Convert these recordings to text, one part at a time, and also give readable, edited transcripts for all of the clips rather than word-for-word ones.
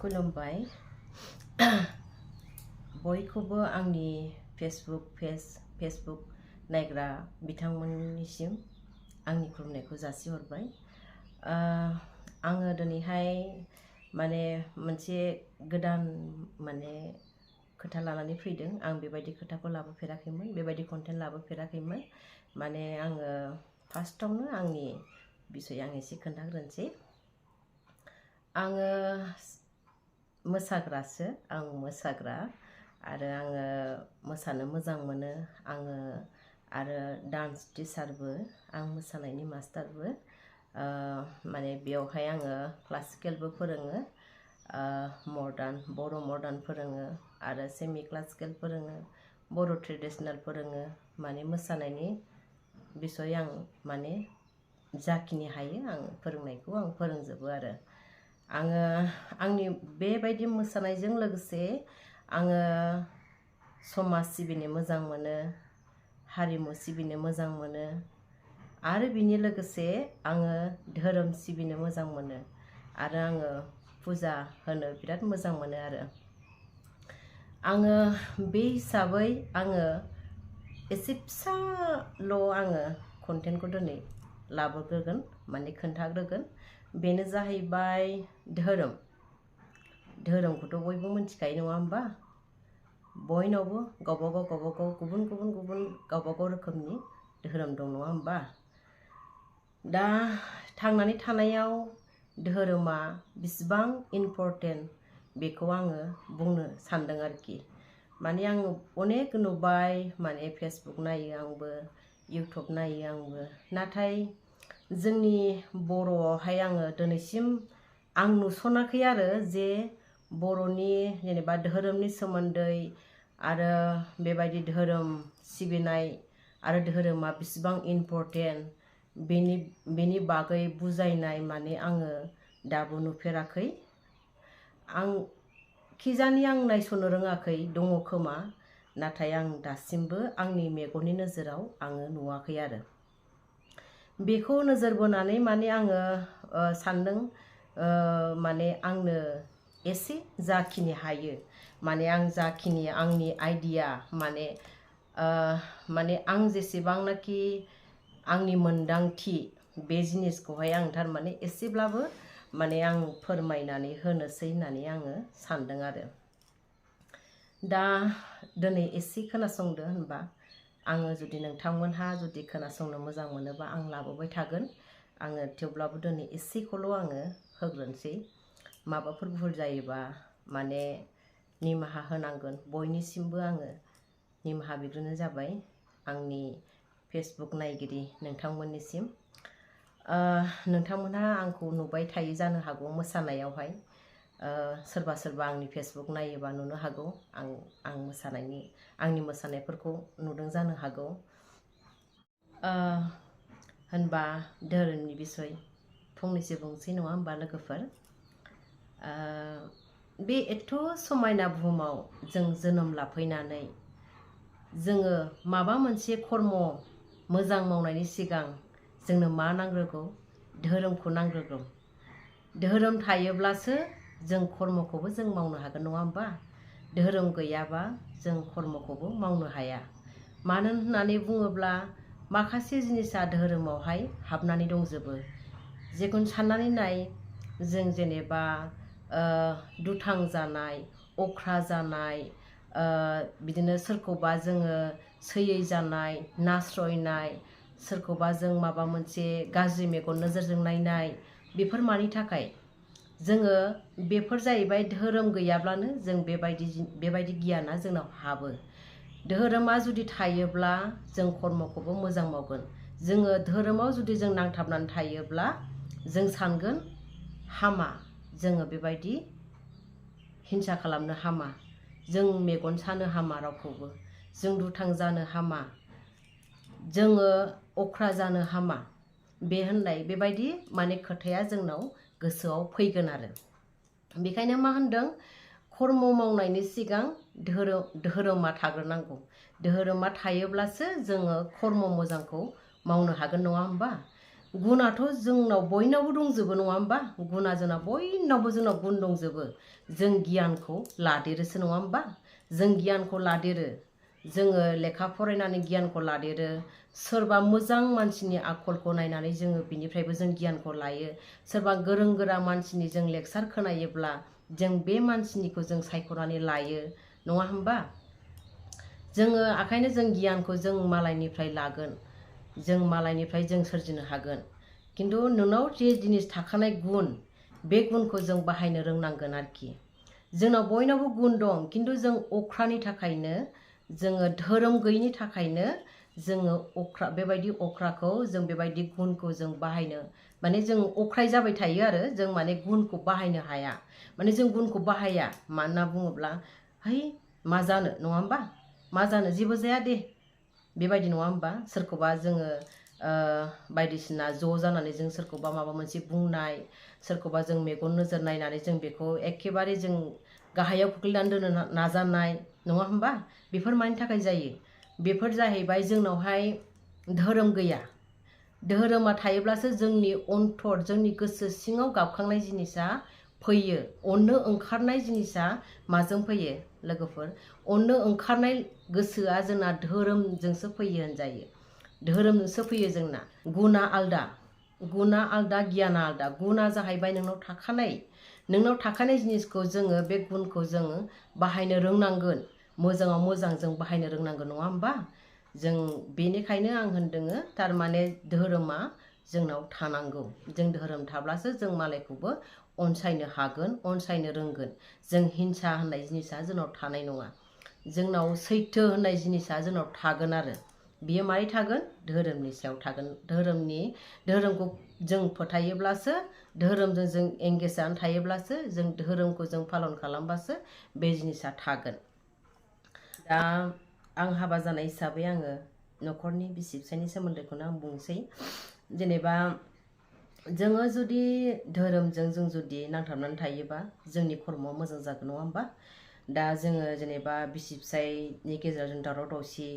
खुलुमबाय बयखौबो आंनि फेसबुक नायग्रा बिथांमोननिसिम आंनि खुलुमनायखौ जासिहरबाय। आङो दिनैहाय माने मोनसे गोदान खोथा लानानै फैदों। आं बेबायदि खोथाखौ लाबोफेराखैमोन, बेबायदि कन्टेन्ट लाबोफेराखैमोन। माने आङो फार्स्टआवनो आंनि बिसय आं एसे खोन्थाग्रोनोसै। आङो मोसाग्रासो, आं मोसाग्रा आरो आङो मोसानो मोजां मोनो। आङो आरो डान्स टिचारबो, आं मोसानायनि मास्टारबो। माने बेयावहाय आङो क्लासिकेलबो फोरोङो, बर' मर्दान फोरोङो आरो सेमि क्लासिकेल फोरोङो, बर' ट्रेडिशनेल फोरोङो। माने मोसानायनि बिसय आं माने जाखिनि हायो आं फोरोंनायखौ आं फोरोंजोबो आरो। आङो आंनि बेबायदि मोसानायजों लोगोसे आङो समाज सिबिनो मोजां मोनो, हारिमु सिबिनो मोजां मोनो आरो बिनि लोगोसे आङो धोरोम सिबिनो मोजां मोनो आरो आङो फुजा होनो बिराद मोजां मोनो आरो। आङो बे हिसाबै आङो एसे फिसाल' आङो कन्टेन्टखौ दिनै लाबोग्रोगोन, माने खोन्थाग्रोगोन। बेनो जाहैबाय धोरोमखौथ' बयबो मिथिखायो नङा होमबा? बयनावबो गावबागाव गुबुन गावबागाव रोखोमनि धोरोम दं नङा होमबा? दा थांनानै थानायाव धोरोमा बेसेबां इम्परटेन्ट बेखौ आङो बुंनो सानदों आरोखि। माने आङो अनेक नुबाय, माने फेसबुक नायो आंबो, इउटुब नायो आंबो, नाथाय जोंनि बर'आवहाय आङो दिनैसिम आं नुसनाखै आरो जे बर'नि जेनेबा धोरोमनि सोमोन्दै आरो बेबायदि धोरोम सिबिनाय आरो धोरोमा बेसेबां इम्परटेन्ट बेनि बागै बुजायनाय माने आङो दाबो नुफेराखै। आं खिजानि आं नायसननो रोङाखै, दङ खोमा, नाथाय आं दासिमबो आंनि मेगननि नोजोराव आङो नुवाखै आरो। बेखौ नोजोर बोनानै माने आङो सानदों, माने आंनो एसे जाखिनि हायो, माने आं जाखिनि आंनि आइडिया माने आं जेसेबांनाखि आंनि मोनदांथि बे जिनिसखौहाय आं थारमाने एसेब्लाबो माने आं फोरमायनानै होनोसै होननानै आङो सानदों आरो। दा दिनै एसे खोनासंदो होनबा। आङो जुदि नोंथांमोनहा जुदि खोनासंनो मोजां मोनोबा आं लाबोबाय थागोन। आङो थेवब्लाबो दिनै एसेखौल' आङो होग्रोनोसै। माबाफोर भुल जायोबा माने निमाहा होनांगोन, बयनिसिमबो आङो निमाहा बिग्रोनाय जाबाय आंनि फेसबुक नायगिरि नोंथांमोननिसिम। नोंथांमोनहा आंखौ नुबाय थायो जानो हागौ मोसानायावहाय, सोरबा आंनि फेसबुक नायोबा नुनो हागौ, आंनि मोसानायफोरखौ नुदों जानो हागौ। होनबा धोरोमनि बिसय फंनैसो बुंसै नङा होमबा लोगोफोर? बे एथ' समायना बुहुमाव जों जोनोम लाफैनानै जोङो माबा मोनसे कर्म मोजां मावनायनि सिगां जोंनो मा नांग्रोगौ? धोरोमखौ नांग्रोगौ। धोरोम थायोब्लासो जों कर्मखौबो जों मावनो हागोन नङा होमबा? धोरोम गैयाबा जों कर्मखौबो मावनो हाया। मानो होननानै बुङोब्ला माखासे जिनिसा धोरोमावहाय हाबनानै दंजोबो। जेखुनु साननानै नाय, जों जेनेबा दुथां जानाय, अख्रा जानाय, बिदिनो सोरखौबा जोङो सैयै जानाय, नासयनाय, सोरखौबा जों माबा मोनसे गाज्रि मेगन नोजोरजों नायनाय, बेफोर मानि थाखाय? जोङो बेफोर जाहैबाय धोरोम गैयाब्लानो जों बेबायदि गियाना जोंनाव हाबो। धोरोमा जुदि थायोब्ला जों कर्मखौबो मोजां मावगोन। जोङो धोरोमाव जुदि जों नांथाबनानै थायोब्ला जों सानगोन हामा, जोङो बेबायदि हिंसा खालामनो हामा, जों मेगन सानो हामा रावखौबो, जों दुथां जानो हामा, जोङो अख्रा जानो हामा, बेबायदि माने खोथाया जोंनाव गोसोआव फैगोन आरो। बेखायनो मा होनदों? कर्म मावनायनि सिगां धोरोमा थाग्रोनांगौ। धोरोमा थायोब्लासो जोङो कर्म मोजांखौ मावनो हागोन नङा होमबा? गुनाथ' जोंनाव बयनावबो दंजोबो नङा होमबा गुना जोंना बयनावबो जोंनाव गुन दंजोबो जों गियानखौ लादेरोसो नङा होमबा जों गियानखौ लादेरो जोङो लेखा फरायनानै गियानखौ लादेरो सोरबा मोजां मानसिनि आखलखौ नायनानै जोङो बिनिफ्रायबो जों गियानखौ लायो सोरबा गोरों गोरा मानसिनि जों लेक्सार खोनायोब्ला जों बे मानसिनिखौ जों सायख'नानै लायो नङा होमबा जोङो आखायनो जों गियानखौ जों मालायनिफ्राय लागोन जों मालायनिफ्राय जों सोरजिनो हागोन किन्तु नोंनाव जे जिनिस थाखानाय गुन बे गुनखौ जों बाहायनो रोंनांगोन आरोखि जोंनाव बयनावबो गुन दं किन्तु जों अख्रानि थाखायनो जोङो धोरोम गैयिनि थाखायनो जोङो अख्रा बेबायदि अख्राखौ जों बेबायदि गुनखौ जों बाहायनो माने जों अख्राय जाबाय थायो आरो जों माने गुनखौ बाहायनो हाया माने जों गुनखौ बाहाया मानोना बुङोब्ला है मा जानो नङा होमबा मा जानो जेबो जाया दे बेबायदि नङा होमबा सोरखौबा जोङो बायदिसिना ज' जानानै जों सोरखौबा माबा मोनसे बुंनाय सोरखौबा जों मेगन नोजोर नायनानै जों बेखौ एखेबारे जों गाहायाव खोख्लैनानै दोननो नाजानाय नङा होमबा बेफोर मानि थाखाय जायो बेफोर जाहैबाय जोंनावहाय धोरोम गैया धोरोमा थायोब्लासो जोंनि अन्तर जोंनि गोसो सिङाव गाबखांनाय जिनिसा फैयो अननो ओंखारनाय जिनिसा माजों फैयो लोगोफोर अननो ओंखारनाय गोसोआ जोंना धोरोमजोंसो फैयो होनजायो धोरोमजोंसो फैयो जोंना गुना आलदा गियाना आलदा गुना जाहैबाय नोंनाव थाखानाय जिनिसखौ जोङो बे गुनखौ जोङो बाहायनो रोंनांगोन मोजाङाव मोजां जों बाहायनो रोंनांगोन नङा होमबा जों बेनिखायनो आं होनदोङो थारमाने धोरोमा जोंनाव थानांगौ जों धोरोम थाब्लासो जों मालायखौबो अनसायनो हागोन अनसायनो रोंगोन जों हिंसा होननाय जिनिसा जोंनाव थानाय नङा जोंनाव सैथो होननाय जिनिसा जोंनाव थागोन आरो बियो मारै थागोन धोरोमनि सायाव थागोन धोरोमखौ जों फोथायोब्लासो धोरोमजों जों एंगेज जानानै थायोब्लासो जों धोरोमखौ जों पालन खालामबासो बे जिनिसा थागोन दा आं हाबा जानाय हिसाबै आङो न'खरनि बिसि फिसायनि सोमोन्दैखौनो आं बुंसै जेनेबा जोङो जुदि धोरोमजों जों जुदि नांथाबनानै थायोबा जोंनि खर्मआ मोजां जागोन नङा होमबा दा जोङो जेनेबा बिसि फिसायनि गेजेराव जों दावराव दावसि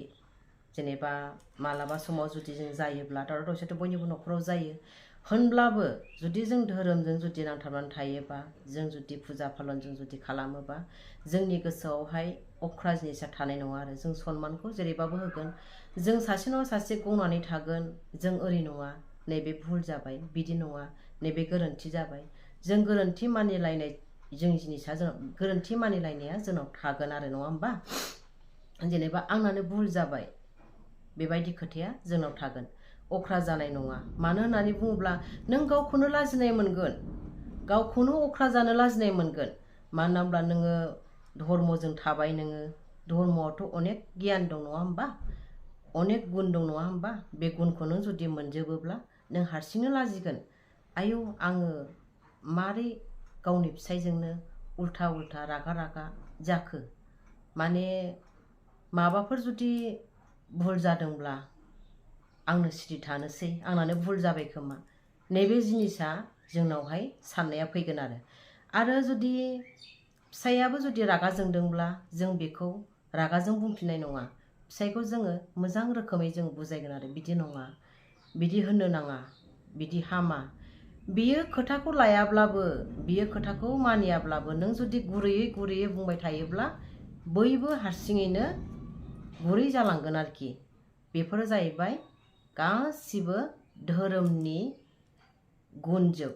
जेनेबा मालाबा समाव जुदि जों जायोब्ला दावराव दावसियाथ' बयनिबो न'खराव जायो होनब्लाबो जुदि जों धोरोमजों जुदि नांथाबनानै थायोबा जों जुदि फुजा फालन जों जुदि खालामोबा जोंनि गोसोआवहाय अख्रा जिनिसा थानाय नङा आरो जों सन्मानखौ जेरैबाबो होगोन जों सासे नङा सासे गंनानै थागोन जों ओरै नङा नैबे भुल जाबाय बिदि नङा नैबे गोरोन्थि जाबाय जों गोरोन्थि मानिलायनाय जों जिनिसा जों गोरोन्थि मानिलायनाया जोंनाव थागोन आरो नङा होमबा जेनेबा आंनानो भुल जाबाय बेबायदि खोथाया जोंनाव थागोन अख्रा जानाय नङा मानो होननानै बुङोब्ला नों गावखौनो लाजिनाय मोनगोन गावखौनो अख्रा जानो लाजिनाय मोनगोन मानो होनब्ला नोङो धर्मजों थाबाय नोङो धर्मआवथ' अनेक गियान दं नङा होमबा अनेक गुन दं नङा होमबा बे गुनखौ नों जुदि मोनजोबोब्ला नों हारसिंनो लाजिगोन आयौ आङो मारै गावनि फिसायजोंनो उल्था रागा जाखो माने माबाफोर जुदि भुल जादोंब्ला आंनो सिरि थानोसै आंनानो भुल जाबाय खोमा नैबे जिनिसा जोंनावहाय साननाया फैगोन आरो जुदि फिसायाबो जुदि रागा जोंदोंब्ला जों बेखौ रागाजों बुंफिननाय नङा फिसायखौ जोङो मोजां रोखोमै जों बुजायगोन आरो बिदि नङा बिदि होननो नाङा बिदि हामा बियो खोथाखौ लायाब्लाबो बियो खोथाखौ मानियाब्लाबो नों जुदि गुरैयै बुंबाय थायोब्ला बयबो हारसिङैनो गुरै जालांगोन आरोखि बेफोरो जाहैबाय गासिबो धोरोमनि गुनजोब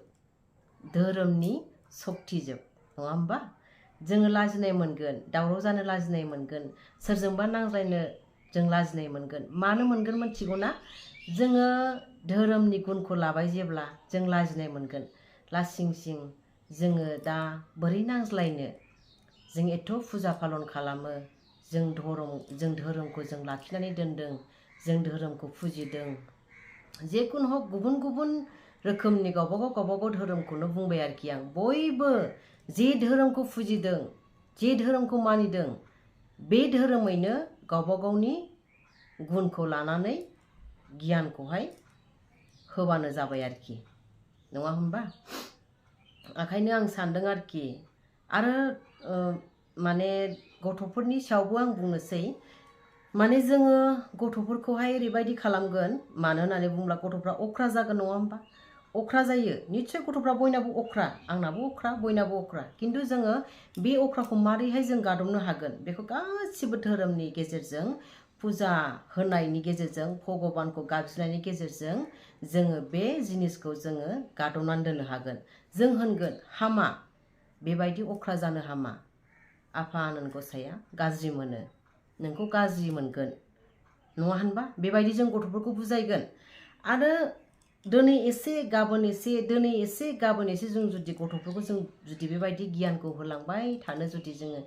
धोरोमनि सक्तिजोब नङा होमबा जोङो लाजिनाय मोनगोन दावराव जानो लाजिनाय मोनगोन सोरजोंबा नांज्लायनो जों लाजिनाय मोनगोन मानो मोनगोन मोनथिगौ ना जोङो धोरोमनि गुनखौ लाबाय जेब्ला जों लाजिनाय मोनगोन लासिं सिं जोङो दा बोरै नांज्लायनो जों एथ' फुजा फालन खालामो जों धोरोमखौ जों लाखिनानै दोनदों जों धोरोमखौ फुजिदों जेखुनु हक गुबुन रोखोमनि गावबागाव धोरोमखौनो बुंबाय आरोखि आं बयबो जे धोरोमखौ फुजिदों जे धोरोमखौ मानिदों बे धोरोमैनो गावबागावनि गुनखौ लानानै गियानखौहाय होबानो जाबाय आरोखि नङा होमबा ओंखायनो आं सानदों आरोखि आरो माने गथ'फोरनि सायावबो आं बुंनोसै माने जोङो गथ'फोरखौहाय ओरैबायदि खालामगोन, मानो होननानै बुङोब्ला गथ'फ्रा अख्रा जागोन नङा होमबा? अख्रा जायो निश्चय, गथ'फ्रा बयनाबो अख्रा, आंनाबो अख्रा, बयनाबो अख्रा। खिन्थु जोङो बे अख्राखौ मारैहाय जों गादबनो हागोन, बेखौ गासिबो धोरोमनि गेजेरजों, फुजा होनायनि गेजेरजों, भगबानखौ गाबज्रिनायनि गेजेरजों जोङो बे जिनिसखौ जोङो गादबनानै दोननो हागोन। जों होनगोन हामा, बेबायदि अख्रा जानो हामा, आफा आनान गसाइया गाज्रि मोनो, नोंखौ गाज्रि मोनगोन, नङा होनबा? बेबायदि जों गथ'फोरखौ बुजायगोन। आरो दिनै एसे गाबोन एसे, दिनै एसे गाबोन एसे जों जुदि गथ'फोरखौ जों जुदि बेबायदि गियानखौ होलांबाय थानो, जुदि जोङो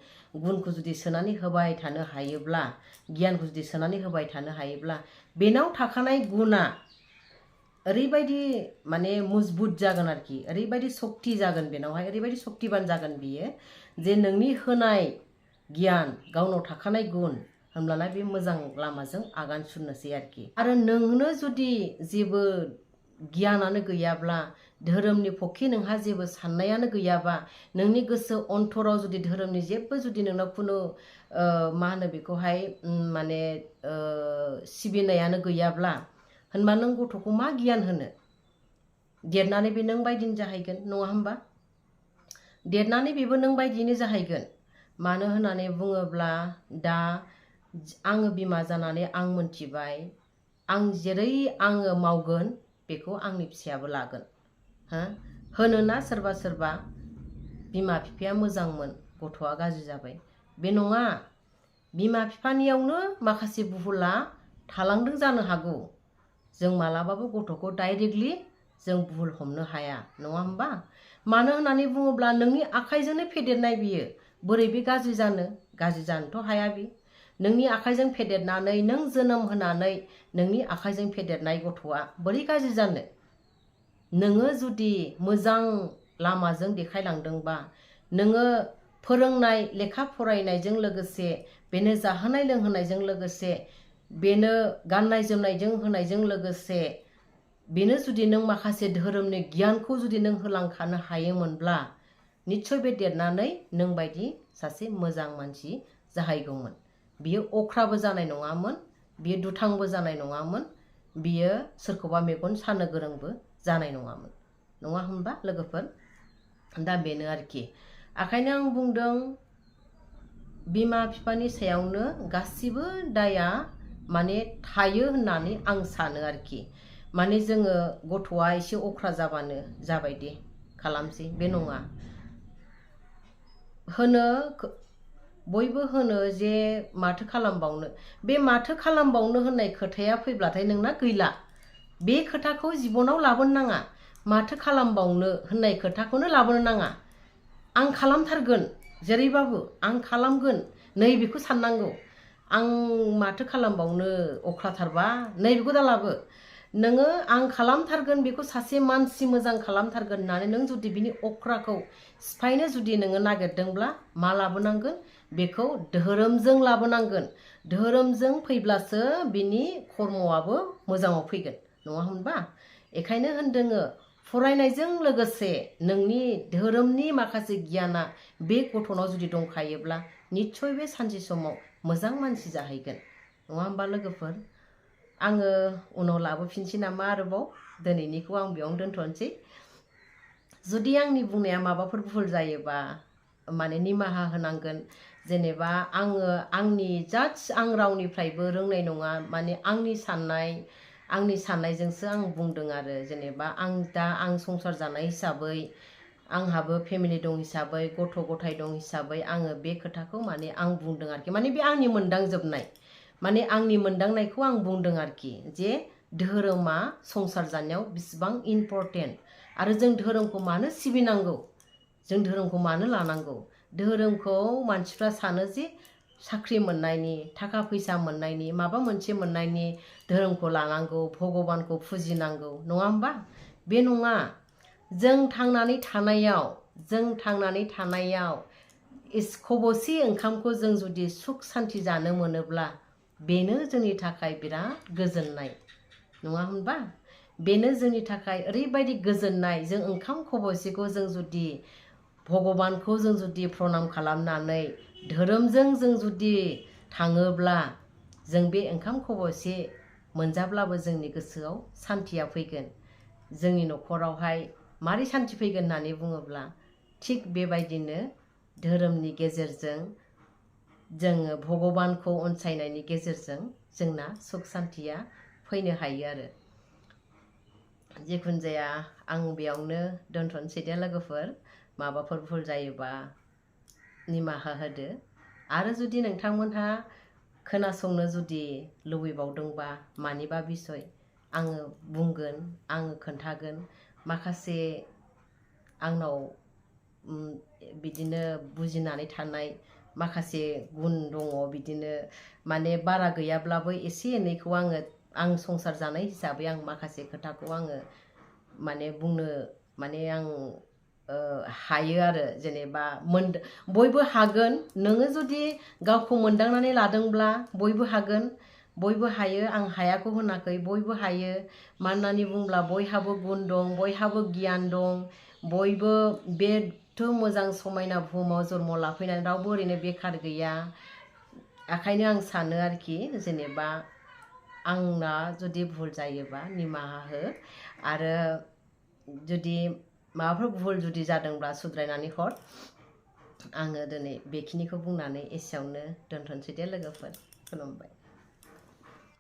गुनखौ जुदि सोनानै होबाय थानो हायोब्ला, गियानखौ जुदि सोनानै होबाय थानो हायोब्ला, बेनाव थाखानाय गुना ओरैबायदि माने मजबुत जागोन आरोखि, ओरैबायदि सक्ति जागोन बेनावहाय, ओरैबायदि सक्तिबान जागोन बियो, जे नोंनि होनाय गियान, गावनाव थाखानाय गुन, होमब्लाना बे मोजां लामाजों आगान सुरनोसै आरोखि। आरो नोंनो जुदि जेबो गियानानो गैयाब्ला, धोरोमनि पक्षे नोंहा जेबो साननायानो गैयाबा, नोंनि गोसो अन्तराव जुदि धोरोमनि जेबो जुदि नोंनाव खुनु मा होनो बेखौहाय माने सिबिनायानो गैयाब्ला, होनबा नों गथ'खौ मा गियान होनो? देरनानै बे नों बायदिनो जाहैगोन, नङा होमबा? देरनानै बेबो नों बायदियैनो जाहैगोन। मानो होननानै बुङोब्ला, दा आङो बिमा जानानै आं मोनथिबाय, आं जेरै आङो मावगोन बेखौ आंनि फिसायाबो लागोन। होनोना सोरबा सोरबा, बिमा बिफाया मोजांमोन, गथ'आ गाज्रि जाबाय। बे नङा, बिमा बिफानियावनो माखासे भुला थालांदों जानो हागौ। जों मालाबाबो गथ'खौ डाइरेक्टलि जों भुल हमनो हाया, नङा होमबा? मानो होननानै बुङोब्ला, नोंनि आखाइजोंनो फेदेरनाय बियो, बोरै बे गाज्रि जानो? गाज्रि जानोथ' हाया बे। नोंनि आखाइजों फेदेरनानै, नों जोनोम होनानै नोंनि आखाइजों फेदेरनाय गथ'आ बोरै गाज्रि जानो? नोङो जुदि मोजां लामाजों देखायलांदोंबा, नोङो फोरोंनाय लेखा फरायनायजों लोगोसे, बेनो जाहोनाय लोंहोनायजों लोगोसे, बेनो गाननाय जोमनायजों होनायजों लोगोसे, बेनो जुदि नों माखासे धोरोमनि गियानखौ जुदि नों होलांखानो हायोमोनब्ला, निश्चय बे देरनानै नों बायदि सासे मोजां मानसि जाहैगौमोन। बियो अख्राबो जानाय नङामोन, बियो दुथांबो जानाय नङामोन, बियो सोरखौबा मेगन सानो गोरोंबो जानाय नङामोन, नङा होनबा लोगोफोर? दा बेनो आरोखि। ओंखायनो आं बुंदों, बिमा बिफानि सायावनो गासिबो दाया माने थायो होननानै आं सानो आरोखि। माने जोङो गथ'आ एसे अख्रा जाबानो जाबाय दे खालामसै, बे नङा। होनो बयबो होनो जे माथो खालामबावनो, बे माथो खालामबावनो होननाय खोथाया फैब्लाथाय नोंना गैला। बे खोथाखौ जिबनाव लाबोनो नाङा। माथो खालामबावनो होननाय खोथाखौनो लाबोनो नाङा। आं खालामथारगोन, जेरैबाबो आं खालामगोन, नैबेखौ साननांगौ। आं माथो खालामबावनो अख्राथारबा, नैबेखौ दालाबो। नोङो आं खालामथारगोन, बेखौ सासे मानसि मोजां खालामथारगोन होननानै नों जुदि बिनि अख्राखौ सिफायनो जुदि नोङो नागिरदोंब्ला, मा लाबोनांगोन? बेखौ धोरोमजों लाबोनांगोन। धोरोमजों फैब्लासो बिनि कर्मआबो मोजाङाव फैगोन, नङा होनबा? एखायनो होनदोङो, फरायनायजों लोगोसे नोंनि धोरोमनि माखासे गियाना बे गथ'नाव जुदि दंखायोब्ला, निश्चय बे सानसे समाव मोजां मानसि जाहैगोन, नङा होमबा लोगोफोर? आङो उनाव लाबोफिनसै नामा आरोबाव? दिनैनिखौ आं बेयावनो दोनथ'नोसै। जुदि आंनि बुंनाया माबाफोर भुल जायोबा माने निमाहा होनांगोन। जेनेबा आङो आंनि आं रावनिफ्रायबो रोंनाय नङा, माने आंनि साननायजोंसो आं बुंदों आरो। जेनेबा आं संसार जानाय हिसाबै, आंहाबो फेमिलि दं हिसाबै, गथ' गथाय दं हिसाबै, आङो बे खोथाखौ माने आं बुंदों आरोखि। माने बे आंनि मोनदांजोबनाय, माने आंनि मोनदांनायखौ आं बुंदों आरोखि, जे धोरोमा संसार जानायाव बेसेबां इम्परटेन्ट, आरो जों धोरोमखौ मानो सिबिनांगौ, जों धोरोमखौ मानो लानांगौ। धोरोमखौ मानसिफ्रा सानो जे साख्रि मोननायनि, थाखा फैसा मोननायनि, माबा मोनसे मोननायनि धोरोमखौ लानांगौ, भगबानखौ फुजिनांगौ, नङा होमबा? बे नङा। जों थांनानै थानायाव खबसे ओंखामखौ जों जुदि सुख सान्ति जानो मोनोब्ला, बेनो जोंनि थाखाय बिराद गोजोननाय, नङा होनबा? बेनो जोंनि थाखाय ओरैबायदि गोजोननाय। जों ओंखाम खबसेखौ जों जुदि भगबानखौ प्रनाम खालामनानै धोरोमजों जों जुदि थाङोब्ला, जों बे ओंखाम खबसे मोनजाब्लाबो जोंनि गोसोआव सान्थिया फैगोन। जोंनि न'खरावहाय मारै सान्थि फैगोन होननानै बुङोब्ला थिग बेबायदिनो धोरोमनि गेजेरजों जोङो भगबानखौ अनसायनायनि गेजेरजों जोंना सुख सान्थिया फैनो हायो आरो। जिखुनु जाया आं बेयावनो दोनथ'नोसै दे लोगोफोर। माबाफोर भुल जायोबा निमाहा होदो। आरो जुदि नोंथांमोनहा खोनासंनो जुदि लुबैबावदोंबा मानिबा बिसय आङो बुंगोन, आङो खोन्थागोन। माखासे आंनाव बिदिनो बुजिनानै थानाय माखासे गुन दङ, बिदिनो माने बारा गैयाब्लाबो एसे एनैखौ आं संसार जानाय हिसाबै आं माखासे खोथाखौ आङो माने बुंनो माने आं हायो आरो। जेनेबा बयबो हागोन, नोङो जुदि गावखौ मोनदांनानै लादोंब्ला बयबो हागोन, बयबो हायो। आं हायाखौ होनाखै, बयबो हायो। मानो होननानै बुङोब्ला बयहाबो गुन दं, बयहाबो गियान दं, बयबो बेथ' मोजां समायना बुहुमाव जन्म लाफैनानै रावबो ओरैनो बेखार गैया। ओंखायनो आं सानो आरोखि जेनेबा आंना जुदि भुल जायोबा निमाहा हो। आरो जुदि माबाफोर भुल जुदि जादोंब्ला सुद्रायनानै हर। आङो दिनै बेखिनिखौ बुंनानै एसेयावनो दोनथ'नोसै दे लोगोफोर। खुलुमबाय।